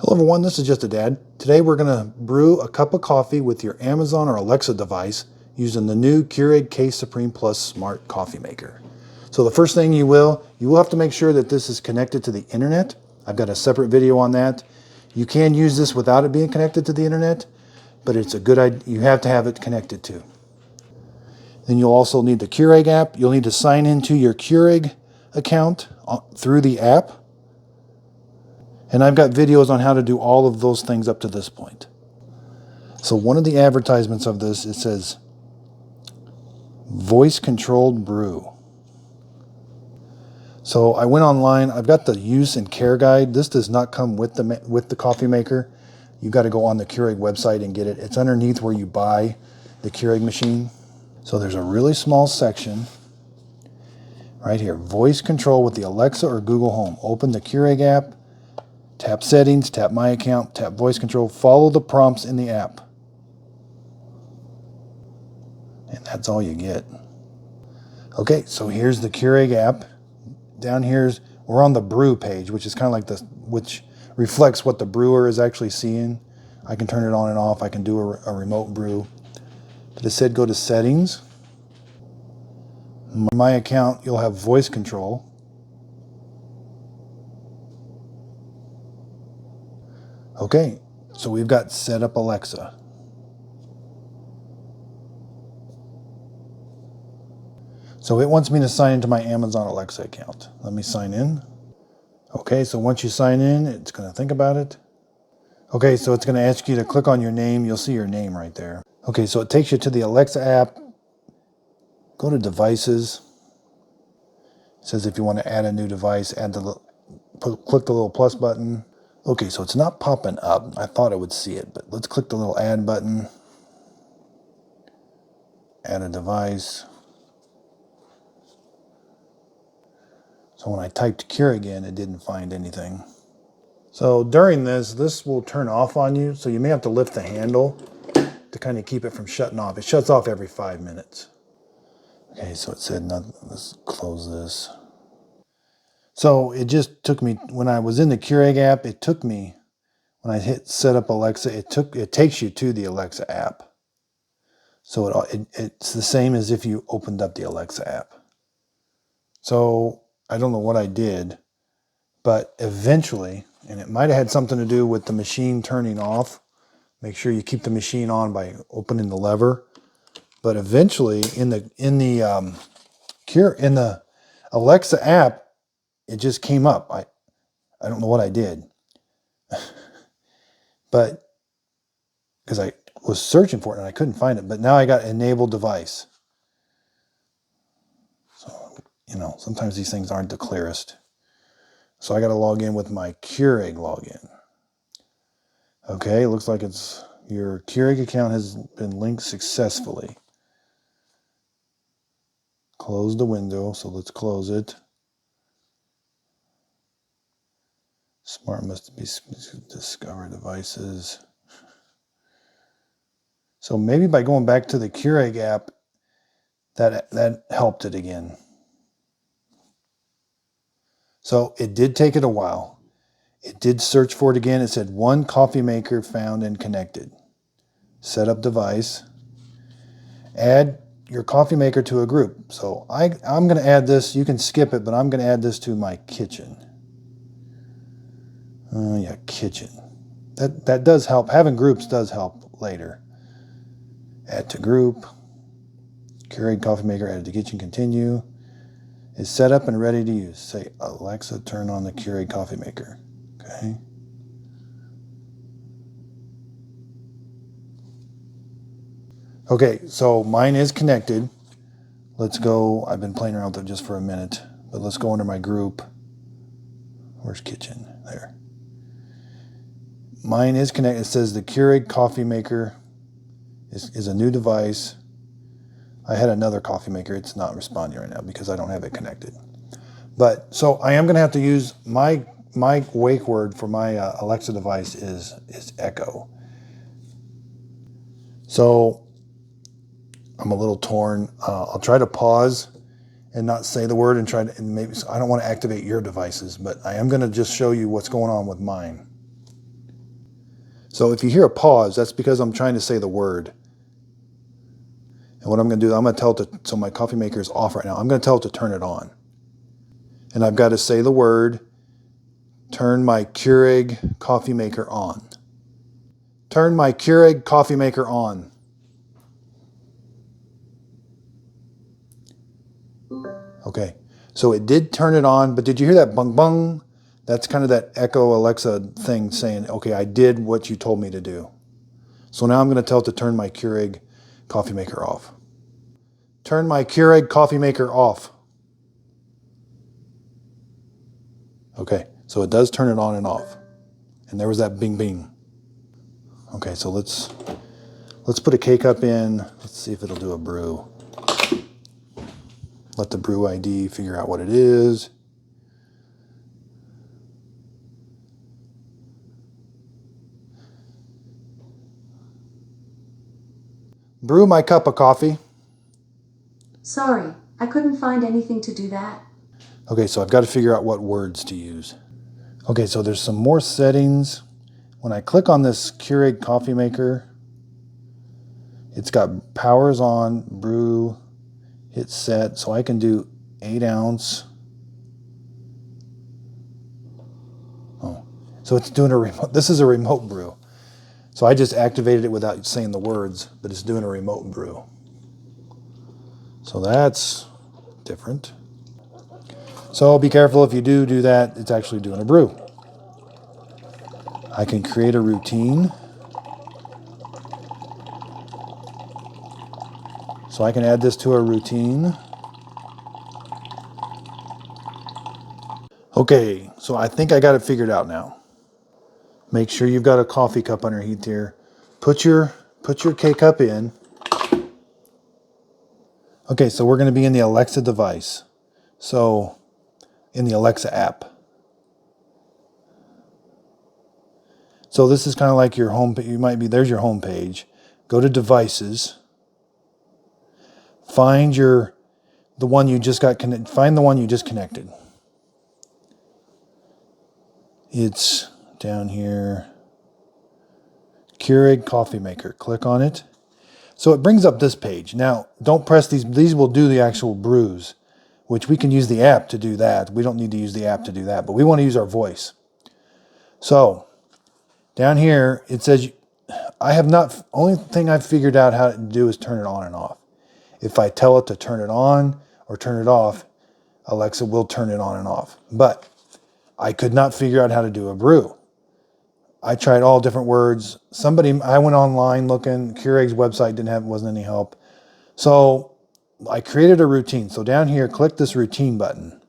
Hello everyone, this is Just a Dad. Today we're going to brew a cup of coffee with your Amazon or Alexa device using the new Keurig K Supreme Plus Smart Coffee Maker. So the first thing you will have to make sure that this is connected to the internet. I've got a separate video on that. You can use this without it being connected to the internet, but it's a good idea. You have to have it connected to. Then you'll also need the Keurig app. You'll need to sign into your Keurig account through the app. And I've got videos on how to do all of those things up to this point. So one of the advertisements of this, it says, voice controlled brew. So I went online, I've got the use and care guide. This does not come with the coffee maker. You've got to go on the Keurig website and get it. It's underneath where you buy the Keurig machine. So there's a really small section right here, voice control with the Alexa or Google Home. Open the Keurig app. Tap settings, tap my account, tap voice control, follow the prompts in the app. And that's all you get. Okay, so here's the Keurig app. Down here's, we're on the brew page, which is kind of like which reflects what the brewer is actually seeing. I can turn it on and off, I can do a remote brew. But it said go to settings. My account, you'll have voice control. Okay, so we've got set up Alexa. So it wants me to sign into my Amazon Alexa account. Let me sign in. Okay, so once you sign in, it's going to think about it. Okay, so it's going to ask you to click on your name. You'll see your name right there. Okay, so it takes you to the Alexa app. Go to devices. It says if you want to add a new device, click the little plus button. Okay, so it's not popping up. I thought I would see it, but let's click the little add button. Add a device. So when I typed Keurig in, it didn't find anything. So during this will turn off on you, so you may have to lift the handle to kind of keep it from shutting off. It shuts off every 5 minutes. Okay, so it said nothing. Let's close this. So it just took me, when I was in the Keurig app, it took me, when I hit set up Alexa, it takes you to the Alexa app. So it's the same as if you opened up the Alexa app. So I don't know what I did, but eventually, and it might have had something to do with the machine turning off. Make sure you keep the machine on by opening the lever. But eventually, in the Alexa app, it just came up. I don't know what I did, but because I was searching for it and I couldn't find it. But now I got enable device. So sometimes these things aren't the clearest. So I got to log in with my Keurig login. Okay, looks like your Keurig account has been linked successfully. Close the window, so let's close it. Smart must be discover devices. So maybe by going back to the Keurig app, that helped it again. So it did take it a while. It did search for it again. It said one coffee maker found and connected. Set up device. Add your coffee maker to a group. So I'm going to add this. You can skip it, but I'm going to add this to my kitchen. Yeah, kitchen. That does help. Having groups does help later. Add to group. Keurig coffee maker added to kitchen. Continue. Is set up and ready to use. Say, Alexa, turn on the Keurig coffee maker. Okay. Okay, so mine is connected. Let's go. I've been playing around with it just for a minute, but let's go under my group. Where's kitchen? There. Mine is connected. It says the Keurig coffee maker is a new device. I had another coffee maker. It's not responding right now because I don't have it connected. But so I am going to have to use my wake word for my Alexa device is Echo. So I'm a little torn. I'll try to pause and not say the word and maybe I don't want to activate your devices, but I am going to just show you what's going on with mine. So if you hear a pause, that's because I'm trying to say the word. And what I'm going to do, I'm going to tell it to, so my coffee maker is off right now. I'm going to tell it to turn it on. And I've got to say the word, turn my Keurig coffee maker on. Turn my Keurig coffee maker on. Okay, so it did turn it on, but did you hear that bung bung? That's kind of that Echo Alexa thing saying, okay, I did what you told me to do. So now I'm going to tell it to turn my Keurig coffee maker off. Turn my Keurig coffee maker off. Okay, so it does turn it on and off. And there was that bing bing. Okay, so let's put a K-Cup in. Let's see if it'll do a brew. Let the brew ID figure out what it is. Brew my cup of coffee. Sorry, I couldn't find anything to do that. Okay, so I've got to figure out what words to use. Okay, so there's some more settings. When I click on this Keurig coffee maker, it's got powers on, brew, hit set, so I can do 8 ounce. Oh, so it's doing a remote. This is a remote brew. So I just activated it without saying the words, but it's doing a remote brew. So that's different. So be careful if you do that, it's actually doing a brew. I can create a routine. So I can add this to a routine. Okay, so I think I got it figured out now. Make sure you've got a coffee cup underneath here. Put your K-Cup in. Okay, so we're going to be in the Alexa device. So in the Alexa app. So this is kind of like your home. You might be, there's your home page. Go to devices. Find the one you just got connected. Find the one you just connected. It's down here. Keurig coffee maker. Click on it. So it brings up this page. Now, don't press these. These will do the actual brews, which we can use the app to do that. We don't need to use the app to do that, but we want to use our voice. So down here, it says, only thing I've figured out how to do is turn it on and off. If I tell it to turn it on or turn it off, Alexa will turn it on and off. But I could not figure out how to do a brew. I tried all different words. I went online looking. Keurig's website wasn't any help. So I created a routine. So down here, click this routine button.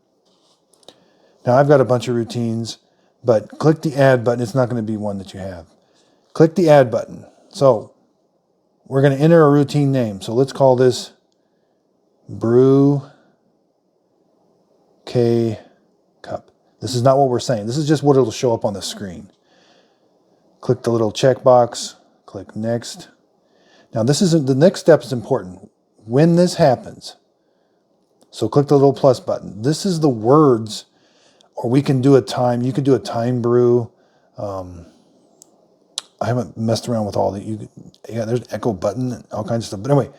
Now I've got a bunch of routines, but click the add button. It's not going to be one that you have. Click the add button. So we're going to enter a routine name. So let's call this Brew K Cup. This is not what we're saying. This is just what it'll show up on the screen. Click the little checkbox. Click next. Now the next step is important. When this happens, so click the little plus button. This is the words, or we can do a time. You could do a time brew. I haven't messed around with all the. There's an echo button and all kinds of stuff. But anyway,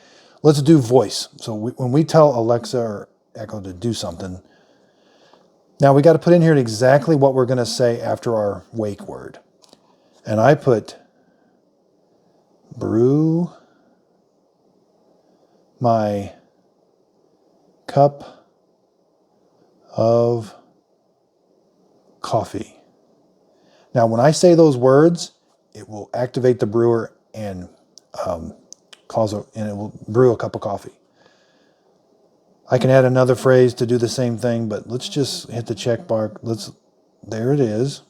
let's do voice. So when we tell Alexa or Echo to do something, now we got to put in here exactly what we're going to say after our wake word. And I put brew my cup of coffee. Now, when I say those words, it will activate the brewer and and it will brew a cup of coffee. I can add another phrase to do the same thing, but let's just hit the check bar. There it is.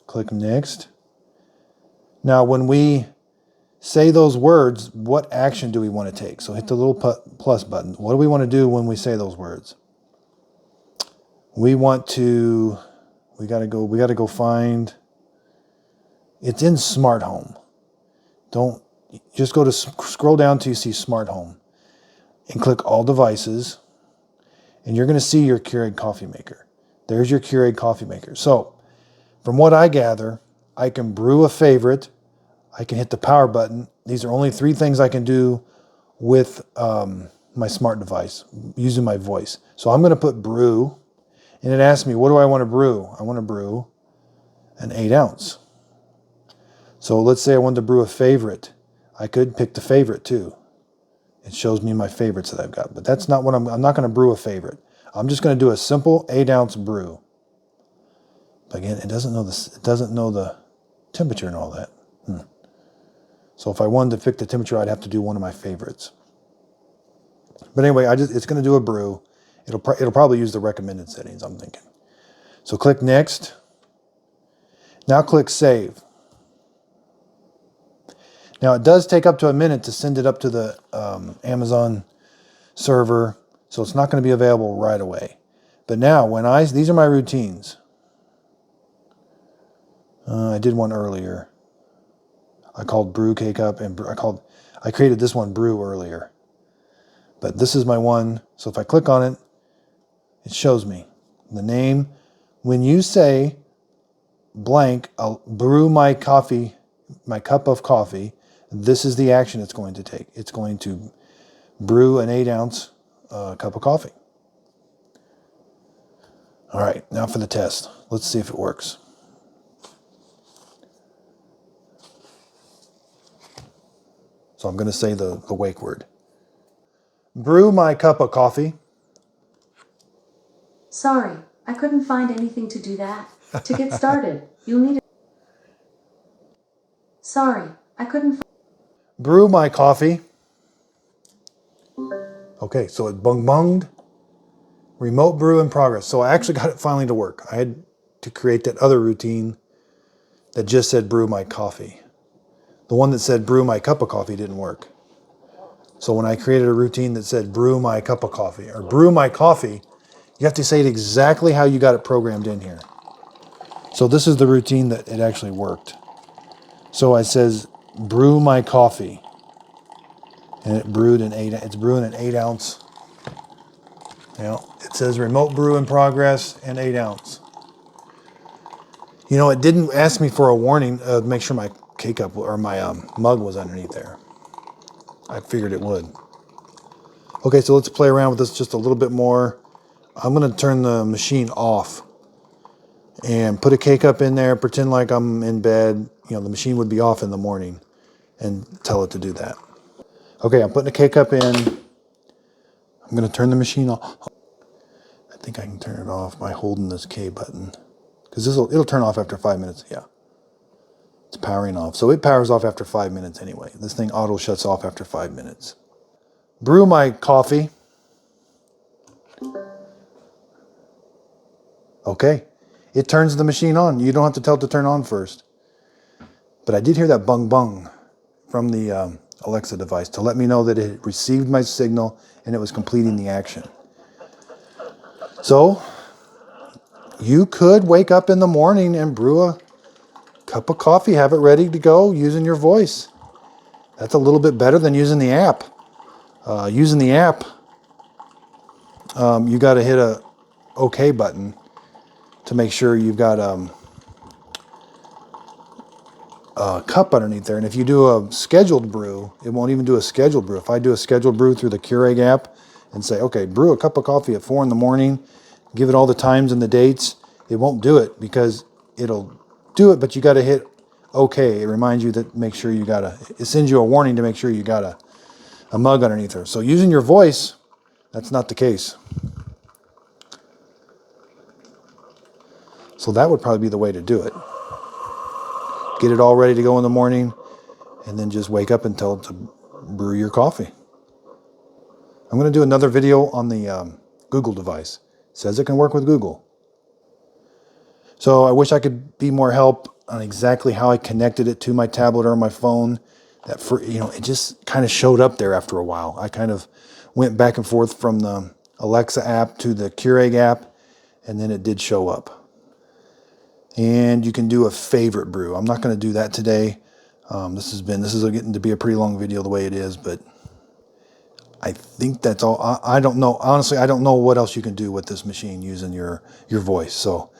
Click next. Now, when we say those words, what action do we want to take? So hit the little plus button. What do we want to do when we say those words? We got to go find, it's in smart home. Just go to scroll down till you see smart home and click all devices, and you're going to see your Keurig coffee maker. There's your Keurig coffee maker. So from what I gather, I can brew a favorite. I can hit the power button. These are only 3 things I can do with my smart device using my voice. So I'm going to put brew, and it asks me, what do I want to brew? I want to brew an 8 ounce. So let's say I wanted to brew a favorite. I could pick the favorite too. It shows me my favorites that I've got, but that's not what I'm not going to brew a favorite. I'm just going to do a simple 8 ounce brew. But again, it doesn't know the temperature and all that. So if I wanted to pick the temperature, I'd have to do one of my favorites. But anyway, it's going to do a brew. It'll probably use the recommended settings, I'm thinking. So click next. Now click save. Now it does take up to a minute to send it up to the Amazon server, so it's not going to be available right away. But now these are my routines. I did one earlier. I called brew cake up, and I created this one brew earlier. But this is my one. So if I click on it, it shows me the name. When you say blank, I'll brew my coffee, my cup of coffee, this is the action it's going to take. It's going to brew an 8 ounce cup of coffee. All right, now for the test. Let's see if it works. So I'm going to say the wake word. Brew my cup of coffee. Sorry, I couldn't find anything to do that. To get started, you'll need Sorry, I couldn't Brew my coffee. Okay, so it bunged. Remote brew in progress. So I actually got it finally to work. I had to create that other routine that just said brew my coffee. The one that said brew my cup of coffee didn't work. So when I created a routine that said brew my cup of coffee or brew my coffee, you have to say it exactly how you got it programmed in here. So this is the routine that it actually worked. So it says brew my coffee, and it's brewing an 8 ounce. You know, it says remote brew in progress and 8 ounce. You know, it didn't ask me for a warning to make sure my K-cup or my mug was underneath there. I figured it would. Okay, so let's play around with this just a little bit more. I'm going to turn the machine off and put a K-cup in there, pretend like I'm in bed. You know, the machine would be off in the morning, and tell it to do that. Okay, I'm putting a K-cup in. I'm going to turn the machine off. I think I can turn it off by holding this K button, because it'll turn off after 5 minutes. Yeah, it's powering off. So it powers off after 5 minutes anyway. This thing auto shuts off after 5 minutes. Brew my coffee. Okay, it turns the machine on. You don't have to tell it to turn on first. But I did hear that bung bung from the Alexa device to let me know that it received my signal and it was completing the action. So you could wake up in the morning and brew a cup of coffee, have it ready to go using your voice. That's a little bit better than using the app. Using the app, you got to hit a OK button to make sure you've got a cup underneath there. And if you do a scheduled brew, it won't even do a scheduled brew. If I do a scheduled brew through the Keurig app and say, okay, brew a cup of coffee at 4 in the morning, give it all the times and the dates, it won't do it because it'll do it, but you got to hit OK. It reminds you that it sends you a warning to make sure you got a mug underneath there. So using your voice, that's not the case. So that would probably be the way to do it. Get it all ready to go in the morning, and then just wake up and tell it to brew your coffee. I'm going to do another video on the Google device. It says it can work with Google. So I wish I could be more help on exactly how I connected it to my tablet or my phone. It just kind of showed up there after a while. I kind of went back and forth from the Alexa app to the Keurig app, and then it did show up. And you can do a favorite brew. I'm not going to do that today. This is getting to be a pretty long video the way it is, but I think that's all. I don't know. Honestly, I don't know what else you can do with this machine using your voice. So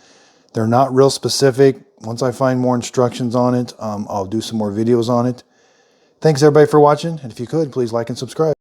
they're not real specific. Once I find more instructions on it, I'll do some more videos on it. Thanks everybody for watching, and if you could, please like and subscribe.